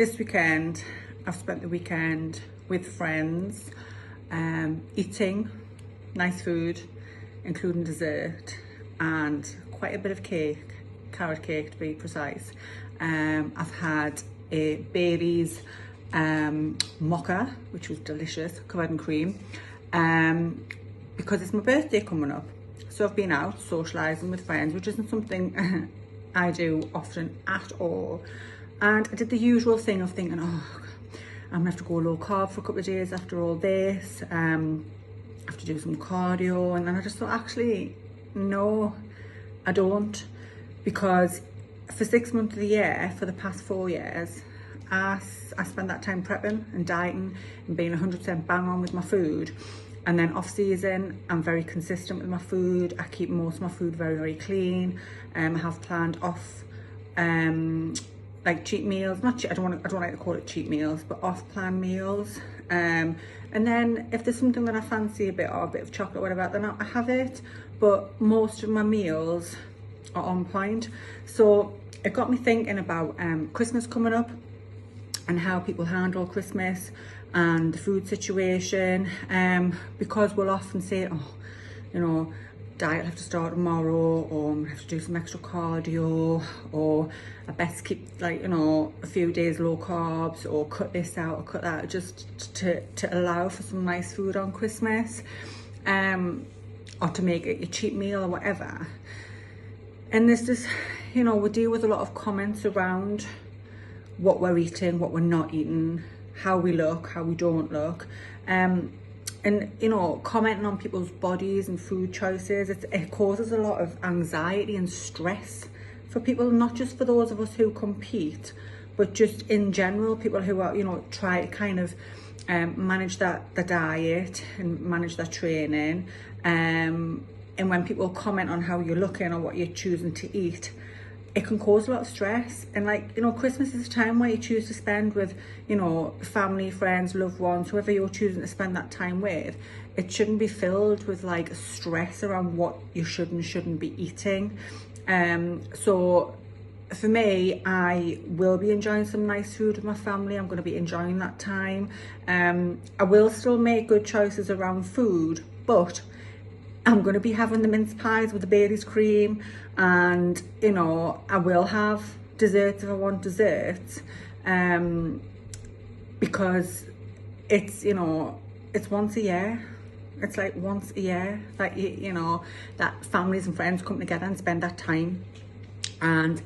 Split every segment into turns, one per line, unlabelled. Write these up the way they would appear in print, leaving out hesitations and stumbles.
this weekend, I've spent the weekend with friends, eating nice food, including dessert, and quite a bit of cake, carrot cake to be precise. I've had a Bailey's mocha, which was delicious, covered in cream, because it's my birthday coming up. So I've been out socialising with friends, which isn't something I do often at all. And I did the usual thing of thinking, oh, I'm gonna have to go low carb for a couple of days after all this. I have to do some cardio. And then I just thought, actually, no, I don't. Because for 6 months of the year, for the past 4 years, I spent that time prepping and dieting and being 100% bang on with my food. And then off season, I'm very consistent with my food. I keep most of my food very, very clean. I have planned off like cheat meals. I don't like to call it cheat meals, but off-plan meals. And then if there's something that I fancy a bit, or a bit of chocolate, whatever, then I have it. But most of my meals are on point. So it got me thinking about Christmas coming up and how people handle Christmas and the food situation, because we'll often say, oh, you know, diet will have to start tomorrow, or I'm gonna have to do some extra cardio, or I best keep, like, you know, a few days low carbs, or cut this out or cut that, just to allow for some nice food on Christmas, or to make it a cheap meal or whatever. And there's this, you know, we deal with a lot of comments around what we're eating, what we're not eating, how we look, how we don't look, and you know, commenting on people's bodies and food choices, it causes a lot of anxiety and stress for people, not just for those of us who compete, but just in general, people who are, you know, try to kind of manage the diet and manage their training, and when people comment on how you're looking or what you're choosing to eat, it can cause a lot of stress. And, like, you know, Christmas is a time where you choose to spend with, you know, family, friends, loved ones, whoever you're choosing to spend that time with. It shouldn't be filled with like stress around what you should and shouldn't be eating. So for me, I will be enjoying some nice food with my family. I'm going to be enjoying that time. I will still make good choices around food, but I'm going to be having the mince pies with the Bailey's cream, and, you know, I will have desserts if I want desserts, because it's, you know, it's once a year. It's like once a year that, you know, that families and friends come together and spend that time. And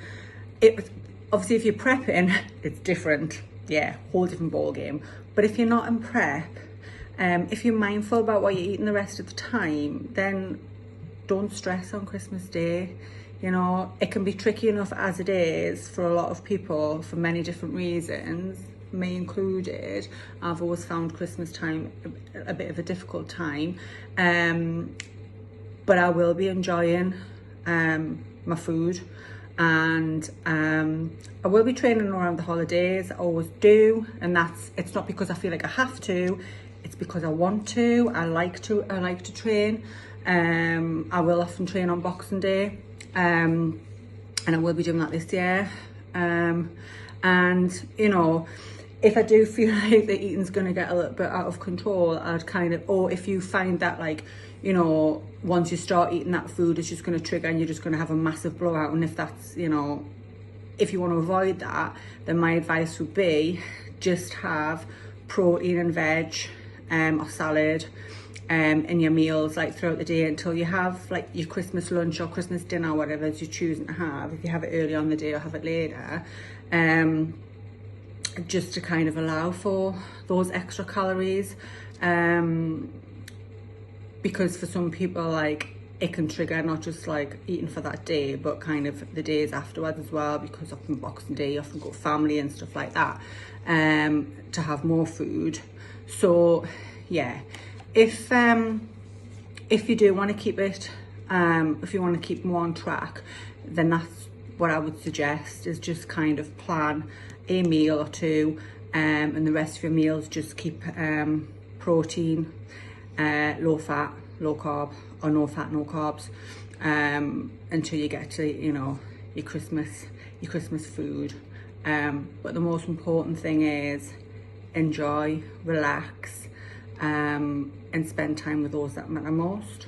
it, obviously, if you're prepping, it's different. Yeah, whole different ball game. But if you're not in prep, if you're mindful about what you're eating the rest of the time, then don't stress on Christmas Day. You know, it can be tricky enough as it is for a lot of people for many different reasons, me included. I've always found Christmas time a bit of a difficult time, but I will be enjoying my food, and I will be training around the holidays. I always do, and it's not because I feel like I have to. It's because I want to. I like to train. I will often train on Boxing Day, and I will be doing that this year. And, you know, if I do feel like the eating's going to get a little bit out of control, I'd kind of, or if you find that, like, you know, once you start eating that food, it's just going to trigger and you're just going to have a massive blowout. And if that's, you know, if you want to avoid that, then my advice would be just have protein and veg, or salad, in your meals, like, throughout the day, until you have, like, your Christmas lunch or Christmas dinner, whatever you're choosing to have. If you have it early on the day or have it later, just to kind of allow for those extra calories, because for some people, like, it can trigger not just like eating for that day, but kind of the days afterwards as well, because often Boxing Day you often go family and stuff like that, to have more food. So yeah, if you do want to keep it, if you want to keep more on track, then that's what I would suggest, is just kind of plan a meal or two, and the rest of your meals just keep protein, low fat, low carb, or no fat, no carbs, until you get to, you know, your Christmas food. But the most important thing is enjoy, relax, and spend time with those that matter most.